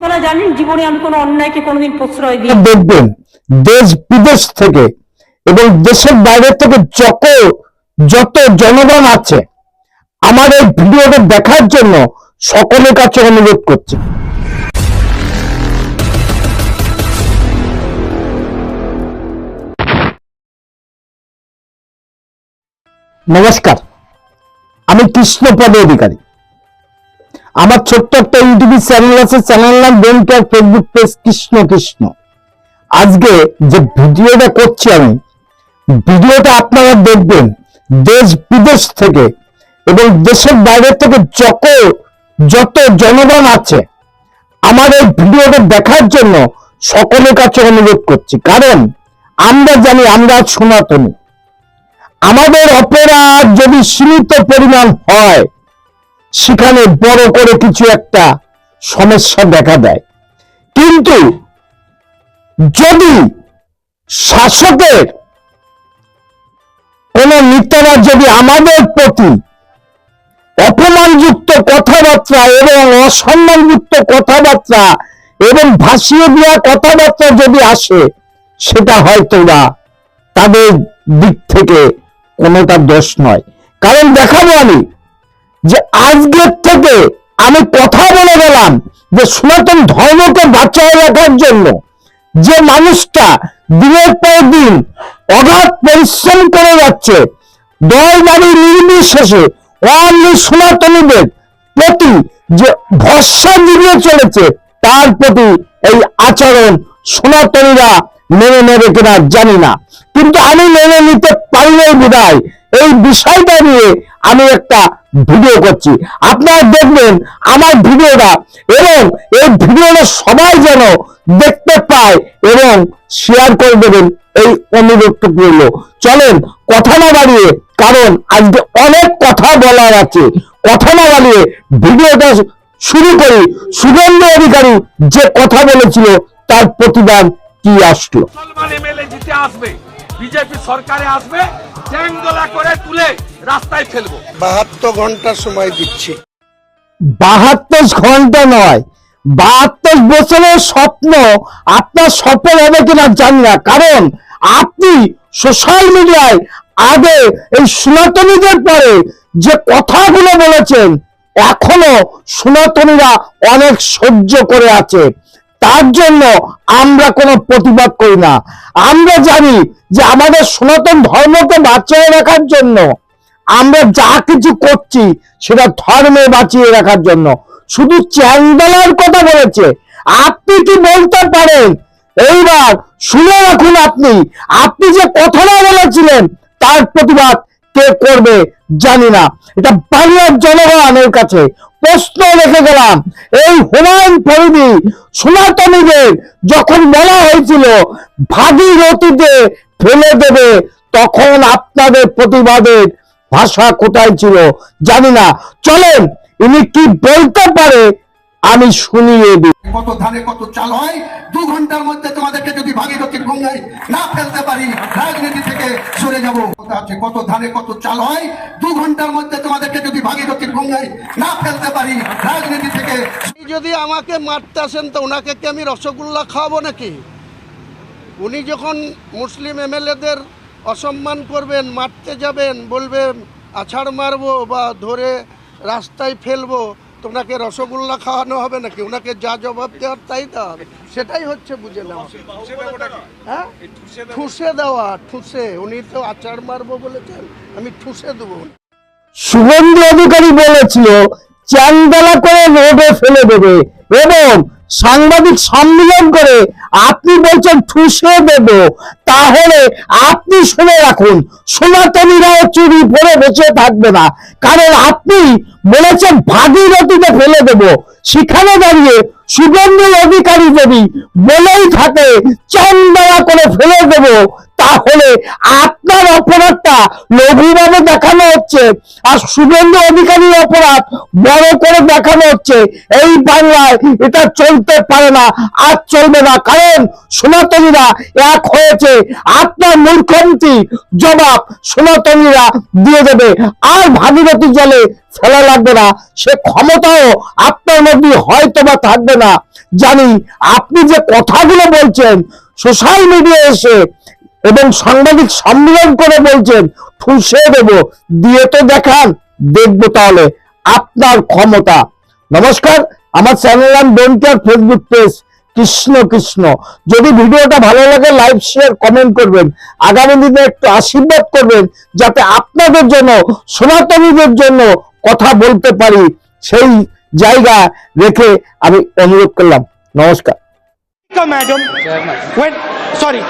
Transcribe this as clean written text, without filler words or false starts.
আপনারা জানেন জীবনে আমি কোনো অন্যায়কে কোনোদিন প্রশ্রয় দিই দেখবেন দেশ বিদেশ থেকে এবং দেশের বাইরে থেকে যত জনগণ আছে আমার এই ভিডিওটা দেখার জন্য সকলের কাছে অনুরোধ করছি। নমস্কার, আমি কৃষ্ণপদ অধিকারী। আমার ছোট্ট একটা ইউটিউব চ্যানেল আছে, চ্যানেল নাম বেনকেয়ার, ফেসবুক পেজ কৃষ্ণ কৃষ্ণ। আজকে যে ভিডিওটা করছি আমি, ভিডিওটা আপনারা দেখবেন দেশ বিদেশ থেকে এবং দেশের বাইরে থেকে যত জনগণ আছে আমার এই ভিডিওটা দেখার জন্য সকলের কাছে অনুরোধ করছি। কারণ আমরা জানি আমরা সনাতনী, আমাদের অপরাধ যদি সীমিত পরিমাণ হয় সেখানে বড় করে কিছু একটা সমস্যা দেখা দেয়। কিন্তু যদি শাসকের কোন নেতারা যদি আমাদের প্রতি অপমানযুক্ত কথাবার্তা এবং অসম্মানযুক্ত কথাবার্তা এবং ভাসিয়ে দেওয়া কথাবার্তা যদি আসে, সেটা হয়তো না তাদের দিক থেকে কোনোটা দোষ নয়। কারণ দেখাবো আমি যে আজকের থেকে আমি কথা বলে গেলাম যে সনাতন ধর্মকে বাঁচায় রাখার জন্য যে মানুষটা দিনের পর দিন অগাধ পরিশ্রম করে যাচ্ছে, দল বাড়ি নির্বিশেষে অনলি সনাতনীদের প্রতি যে ভরসা দিয়ে চলেছে, তার প্রতি এই আচরণ সনাতনীরা মেনে নেবে কিনা জানি না। কিন্তু আমি মেনে নিতে পারিনি বিধায় এই বিষয়টা নিয়ে আমি একটা ভিডিও করছি। আপনারা দেখবেন আমার ভিডিওটা এবং এই ভিডিওটা সবাই যেন দেখতে পায় এবং শেয়ার করে দেবেন, এই অনুরোধটুকু রইল। চলেন কথা না বাড়িয়ে, কারণ আজকে অনেক কথা বলার আছে, কথা না বাড়িয়ে ভিডিওটা শুরু করি। শুভেন্দু অধিকারী যে কথা বলেছিল তার প্রতিদান কি আসলো। মুসলমান এমএলএ জিতে আসবে, বিজেপি সরকারে আসবে, ট্যাঙ্গলা করে তুলে রাস্তায় ফেলবো। 72 ঘন্টা সময় দিচ্ছি। 72 ঘন্টা নয়, 72 বছরের স্বপ্ন আপনার সফল হবে কিনা জানি না। কারণ আপনি সোশ্যাল মিডিয়ায় আগে এই সনাতনীদের পরে যে কথাগুলো বলেছেন, এখনো সনাতনীরা অনেক সহ্য করে আছে। তার জন্য আমরা কোনো প্রতিবাদ করি না। আমরা জানি যে আমাদের সনাতন ধর্মকে বাঁচিয়ে রাখার জন্য আমরা যা কিছু করছি সেটা ধর্মে বাঁচিয়ে রাখার জন্য। শুধু চ্যাংদোলার কথা বলেছে, আপনি কি বলতে পারেন? এইবার শুনে রাখুন, আপনি যে কথাটা বলেছিলেন তার প্রতিবাদ কে করবে জানি না। এটা বাংলার জনগণের কাছে প্রশ্ন রেখে গেলাম। এই হুমায়ুন ফরিদী সনাতনীদের যখন বলা হয়েছিল ভাগীরথীতে ফেলে দেবে, তখন আপনাদের প্রতিবাদের ভাষা কোথায় ছিল জানি না। চলেন ইনি কি বলতে পারে আমি শুনিয়ে দিই। কত ধানে কত চাল হয়, 2 ঘন্টার মধ্যে তোমাদেরকে যদি ভাগীরথীর গঙ্গায় না ফেলতে পারি, রাজনীতি থেকে সরে যাব। কত ধানে কত চাল হয়, 2 ঘন্টার মধ্যে তোমাদেরকে যদি ভাগীরথীর গঙ্গায় না ফেলতে পারি, রাজনীতি থেকে। যদি আমাকে মারতে আসেন তো ওনাকে কি আমি রসগোল্লা খাওয়াবো নাকি? উনি যখন মুসলিম এমএলএদের অসম্মান করবেন, মারতে যাবেন, বলবেন আছাড় মারবো বা ধরে রাস্তায় ফেলবো, তোমাকে রসগোল্লা খাওয়ানো হবে নাকি? ওনাকে যা জবাব দেওয়ার তাই দেওয়া হবে। সেটাই হচ্ছে বুঝে নেওয়া। হ্যাঁ, ঠুসে দেওয়া, ঠুসে। উনি তো আচার মারবো বলেছেন, আমি ঠুসে দেবো। শুভেন্দু অধিকারী বলেছিল চ্যাংদোলা করে রোডে ফেলে দেবে এবং সাংবাদিক সম্মেলন করে আপনি বলছেন ঠুসে দেব। তাহলে আপনি শুনে রাখুন, সনাতনীরাও চুরি পরে বসে থাকবে না। কারণ আপনি বলেছেন ভাগীরথীতে ফেলে দেব, সেখানে দাঁড়িয়ে শুভেন্দু অধিকারী যদি বলেই থাকে চ্যাংদোলা করে ফেলে দেব, তাহলে আপনার অপরাধটা লঘুভাবে দেখানো হচ্ছে আর শুভেন্দু অধিকারীর অপরাধ বড় করে দেখানো হচ্ছে। এই বাংলায় এটা চলতে পারে না, আর চলবে না, কারণ সনাতনীরা এক হয়েছে। আপনার মূর্খমতি জবাব সনাতনীরা দিয়ে দেবে, আর ভাগীরথী জলে ফেলা লাগবে না, সে ক্ষমতাও আপনার মধ্যে হয়তো বা থাকবে না। জানি আপনি যে কথাগুলো বলছেন সোশ্যাল মিডিয়ায় এসে এবং সাংবাদিক সম্মেলন করে বলছেন ঠুসে দেব, দিয়ে তো দেখান, দেখবো তাহলে আপনার ক্ষমতা। নমস্কার, আমার চ্যানেল নাম don't care Facebook page Krishna Krishna. যদি ভিডিওটা ভালো লাগে লাইক শেয়ার কমেন্ট করবেন, আগামী দিনে একটু আশীর্বাদ করবেন যাতে আপনাদের জন্য সনাতনীদের জন্য কথা বলতে পারি, সেই জায়গা রেখে আমি অনুরোধ করলাম। নমস্কার। Madam, when sorry.